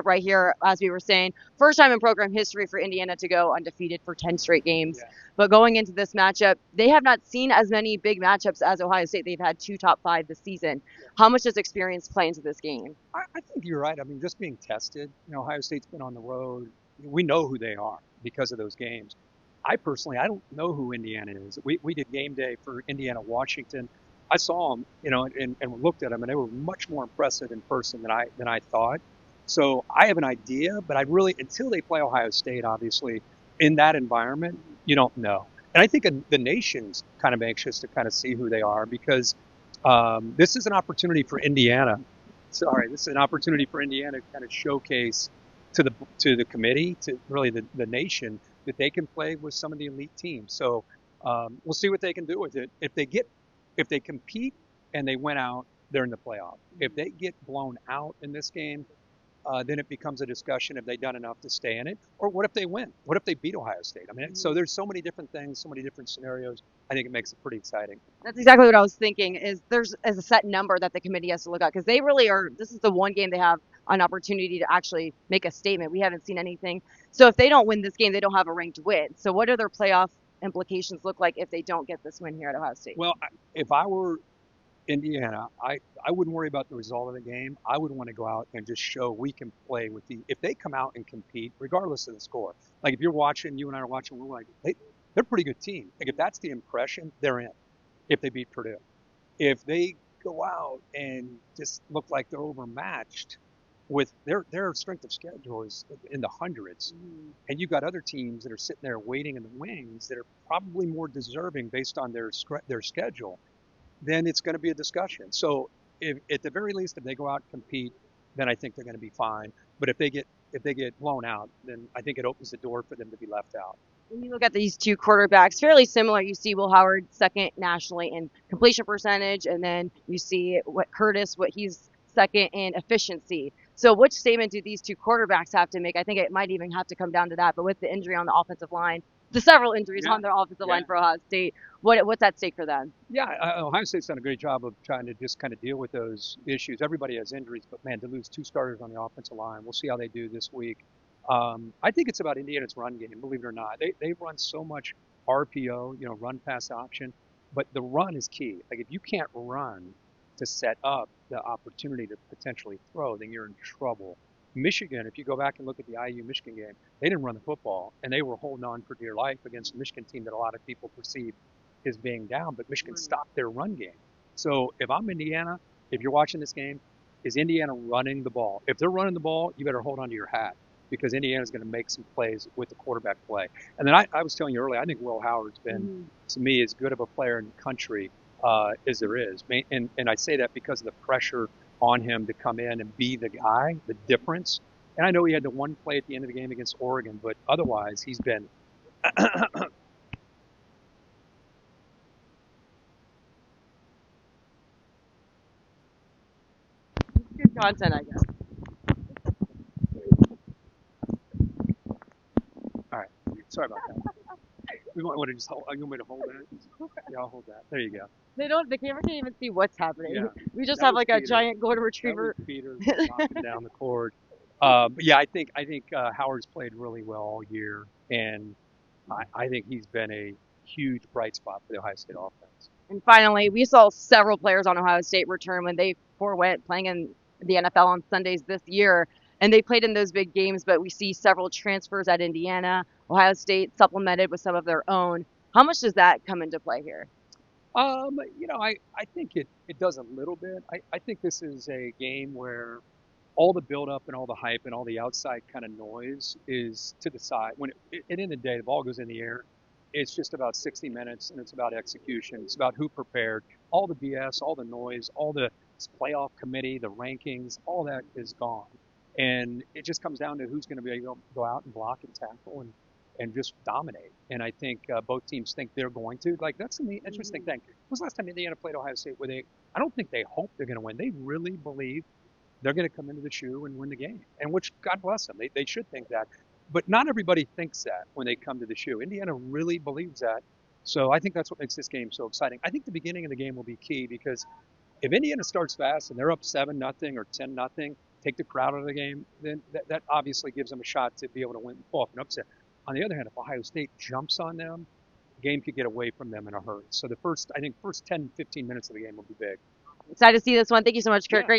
right here, as we were saying. First time in program history for Indiana to go undefeated for 10 straight games. Yeah. But going into this matchup, they have not seen as many big matchups as Ohio State. They've had two top five this season. Yeah. How much does experience play into this game? I think you're right. I mean, just being tested, Ohio State's been on the road. We know who they are because of those games. I personally, I don't know who Indiana is. We did game day for Indiana, Washington. I saw them, and looked at them, and they were much more impressive in person than I thought. So I have an idea, but I really, until they play Ohio State, obviously, in that environment, you don't know. And I think the nation's kind of anxious to kind of see who they are because this is an opportunity for Indiana. Sorry, this is an opportunity for Indiana to kind of showcase to the committee, to really the nation, that they can play with some of the elite teams. So we'll see what they can do with it. If they compete and they win out, they're in the playoff. If they get blown out in this game, then it becomes a discussion: have they done enough to stay in it, or what if they win? What if they beat Ohio State? I mean, so there's so many different things, so many different scenarios. I think it makes it pretty exciting. That's exactly what I was thinking. Is there's as a set number that the committee has to look at because they really are. This is the one game they have an opportunity to actually make a statement. We haven't seen anything. So if they don't win this game, they don't have a ranked win. So what do their playoff implications look like if they don't get this win here at Ohio State? Well, if I were Indiana, I wouldn't worry about the result of the game. I would want to go out and just show we can play with if they come out and compete, regardless of the score. Like if you're watching, you and I are watching, we're like, they're a pretty good team. Like if that's the impression, they're in. If they beat Purdue, if they go out and just look like they're overmatched with their strength of schedule is in the hundreds, and you've got other teams that are sitting there waiting in the wings that are probably more deserving based on their schedule, then it's going to be a discussion. So if at the very least, if they go out and compete, then I think they're going to be fine. But if they get blown out, then I think it opens the door for them to be left out. When you look at these two quarterbacks, fairly similar. You see Will Howard second nationally in completion percentage, and then you see what he's second in efficiency. So which statement do these two quarterbacks have to make? I think it might even have to come down to that. But with the injury on the offensive line, the several injuries Yeah, on their offensive yeah, line for Ohio State, what's at stake for them? yeah. Ohio State's done a great job of trying to just kind of deal with those issues. Everybody has injuries, but man, to lose two starters on the offensive line, we'll see how they do this week. I think it's about Indiana's run game. Believe it or not, they run so much RPO, run pass option, but the run is key. Like if you can't run to set up the opportunity to potentially throw, then you're in trouble. Michigan, if you go back and look at the IU Michigan game, they didn't run the football, and they were holding on for dear life against a Michigan team that a lot of people perceive as being down, but Michigan stopped their run game. So if I'm Indiana, if you're watching this game, is Indiana running the ball? If they're running the ball, you better hold on to your hat because Indiana's going to make some plays with the quarterback play. And then I was telling you earlier, I think Will Howard's been, to me, as good of a player in the country as there is. And I say that because of the pressure on him to come in and be the guy, the difference. And I know he had the one play at the end of the game against Oregon, but otherwise he's been Good content, I guess. all right. Sorry about that. We might want to just hold. You want me to hold that? Yeah, I'll hold that. There you go. The camera can't even see what's happening. Yeah, We just that have was like a Peter. giant golden That was retriever. Peter knocking down the cord. But yeah, I think Howard's played really well all year, and I think he's been a huge bright spot for the Ohio State offense. And finally, we saw several players on Ohio State return when they forewent playing in the NFL on Sundays this year. And they played in those big games, but we see several transfers at Indiana, Ohio State supplemented with some of their own. How much does that come into play here? I think it does a little bit. I think this is a game where all the buildup and all the hype and all the outside kind of noise is to the side. At the end of the day, the ball goes in the air. It's just about 60 minutes, and it's about execution. It's about who prepared. All the BS, all the noise, all the playoff committee, the rankings, all that is gone. And it just comes down to who's going to be able to go out and block and tackle and just dominate. And I think both teams think they're going to. Like, that's the interesting thing. When was the last time Indiana played Ohio State where I don't think they hope they're going to win. They really believe they're going to come into the shoe and win the game. And which, God bless them, they should think that. But not everybody thinks that when they come to the shoe. Indiana really believes that. So I think that's what makes this game so exciting. I think the beginning of the game will be key because if Indiana starts fast and they're up 7-0 or 10-0, take the crowd out of the game, then that obviously gives them a shot to be able to win, pull off an upset. On the other hand, if Ohio State jumps on them, the game could get away from them in a hurry. So I think first 10, 15 minutes of the game will be big. Excited to see this one. Thank you so much, Kirk. Yeah. Great